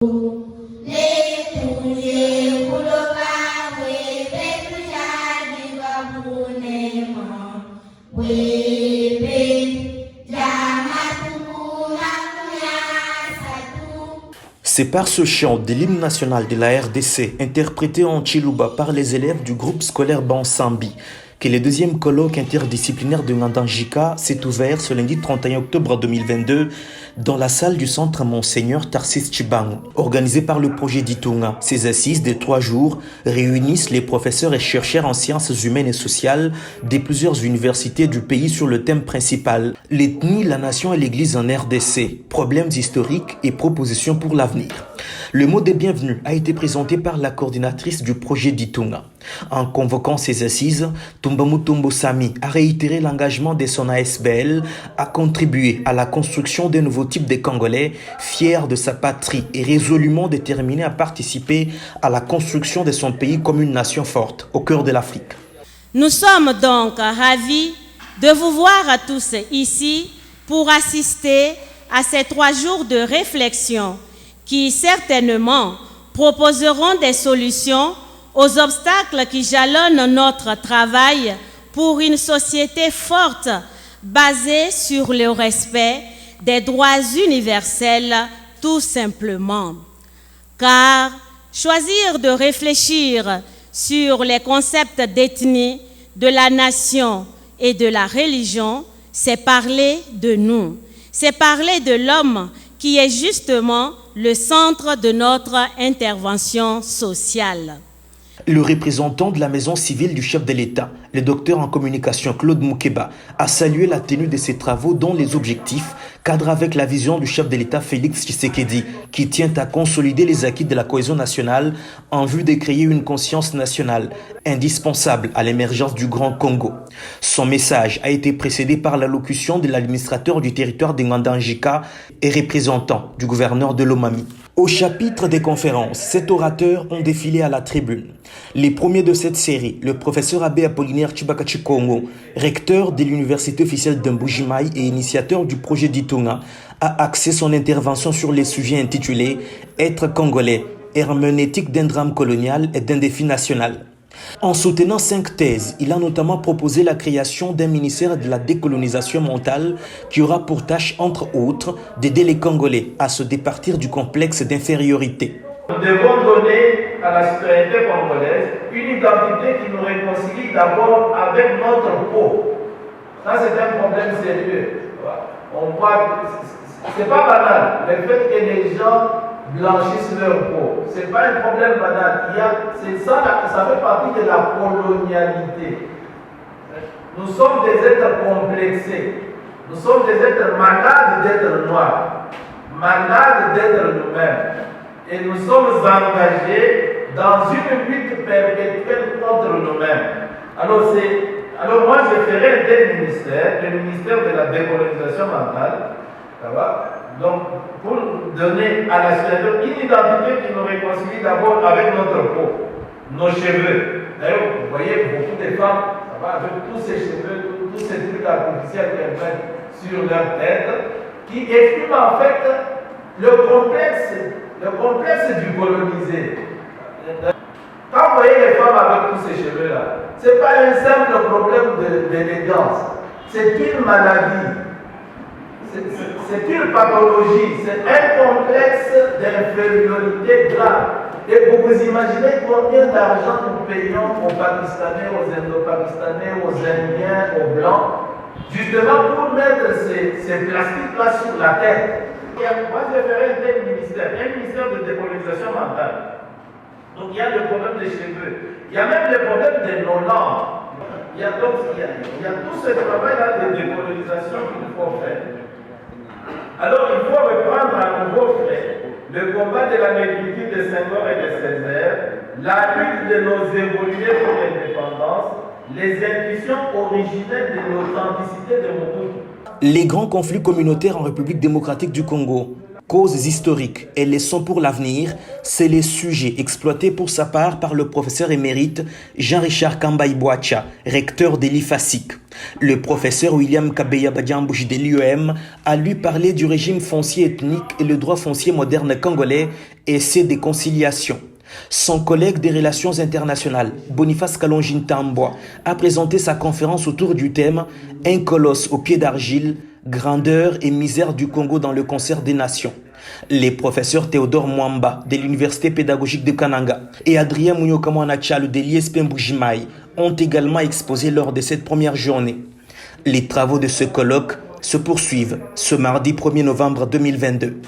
C'est par ce chant de l'hymne national de la RDC, interprété en Chiluba par les élèves du groupe scolaire Bansambi, que le deuxième colloque interdisciplinaire de Ngandanjika s'est ouvert ce lundi 31 octobre 2022 dans la salle du centre Monseigneur Tarsis Chibangu, organisé par le projet d'Itunga. Ces assises de 3 jours réunissent les professeurs et chercheurs en sciences humaines et sociales de plusieurs universités du pays sur le thème principal: l'ethnie, la nation et l'église en RDC, problèmes historiques et propositions pour l'avenir. Le mot de bienvenue a été présenté par la coordinatrice du projet d'Itunga. En convoquant ces assises, Tumbamutumbo Sami a réitéré l'engagement de son ASBL à contribuer à la construction d'un nouveau type de Congolais fier de sa patrie et résolument déterminé à participer à la construction de son pays comme une nation forte au cœur de l'Afrique. Nous sommes donc ravis de vous voir à tous ici pour assister à ces 3 jours de réflexion qui certainement proposeront des solutions aux obstacles qui jalonnent notre travail pour une société forte basée sur le respect des droits universels tout simplement. Car choisir de réfléchir sur les concepts d'ethnie, de la nation et de la religion, c'est parler de nous, c'est parler de l'homme qui est justement le centre de notre intervention sociale. Le représentant de la maison civile du chef de l'État, le docteur en communication Claude Moukeba, a salué la tenue de ces travaux dont les objectifs cadrent avec la vision du chef de l'État Félix Tshisekedi, qui tient à consolider les acquis de la cohésion nationale en vue de créer une conscience nationale indispensable à l'émergence du Grand Congo. Son message a été précédé par l'allocution de l'administrateur du territoire de Ngandanjika et représentant du gouverneur de Lomami. Au chapitre des conférences, 7 orateurs ont défilé à la tribune. Les premiers de cette série, le professeur Abbé Apollinaire Tshibakachi Kongo, recteur de l'université officielle d'Mbujimai et initiateur du projet d'Itunga, a axé son intervention sur les sujets intitulés « Être congolais, herméneutique d'un drame colonial et d'un défi national ». En soutenant 5 thèses, il a notamment proposé la création d'un ministère de la décolonisation mentale qui aura pour tâche, entre autres, d'aider les Congolais à se départir du complexe d'infériorité. Nous devons donner à la citoyenneté congolaise une identité qui nous réconcilie d'abord avec notre peau. Ça, c'est un problème sérieux. On voit, c'est pas banal, le fait que les gens blanchissent leur peau. Ce n'est pas un problème banal. Ça fait partie de la colonialité. Nous sommes des êtres complexés. Nous sommes des êtres malades d'être noirs, malades d'être nous-mêmes. Et nous sommes engagés dans une lutte perpétuelle contre nous-mêmes. Alors moi, je ferai un tel ministère, le ministère de la décolonisation mentale. Ça va? Donc, pour donner à la citoyenneté une identité qui nous réconcilie d'abord avec notre peau, nos cheveux. D'ailleurs, vous voyez beaucoup de femmes, ça va, avec tous ces cheveux, tous ces trucs artificiels qu'elles mettent sur leur tête, qui expriment en fait le complexe du colonisé. Quand vous voyez les femmes avec tous ces cheveux-là, ce n'est pas un simple problème d'élégance, c'est une maladie. C'est une pathologie, c'est un complexe d'infériorité grave. Et vous vous imaginez combien d'argent nous payons aux Pakistanais, aux Indo-Pakistanais, aux Indiens, aux Blancs, justement pour mettre ces plastiques-là sur la tête. Moi, je ferai un ministère de décolonisation mentale. Donc il y a le problème des cheveux, il y a même le problème de nos langues. Il y a tout ce travail-là de décolonisation qu'il faut faire. Alors il faut reprendre à nouveau frais le combat de la négritude de Senghor et de Césaire, la lutte de nos évolués pour l'indépendance, les intuitions originelles de l'authenticité de Mobutu. Les grands conflits communautaires en République démocratique du Congo. Causes historiques et leçons pour l'avenir, c'est les sujets exploités pour sa part par le professeur émérite Jean-Richard Kambaï-Boacha, recteur de l'IFASIC. Le professeur William Kabeya Badiambouchi de l'UEM a lui parlé du régime foncier ethnique et le droit foncier moderne congolais et ses déconciliations. Son collègue des relations internationales, Boniface Kalonji Tambwa, a présenté sa conférence autour du thème « Un colosse au pied d'argile, grandeur et misère du Congo dans le concert des nations ». Les professeurs Théodore Mwamba de l'Université pédagogique de Kananga et Adrien Mounyokamwana-Tchalo de l'ISP Mbujimaï ont également exposé lors de cette première journée. Les travaux de ce colloque se poursuivent ce mardi 1er novembre 2022.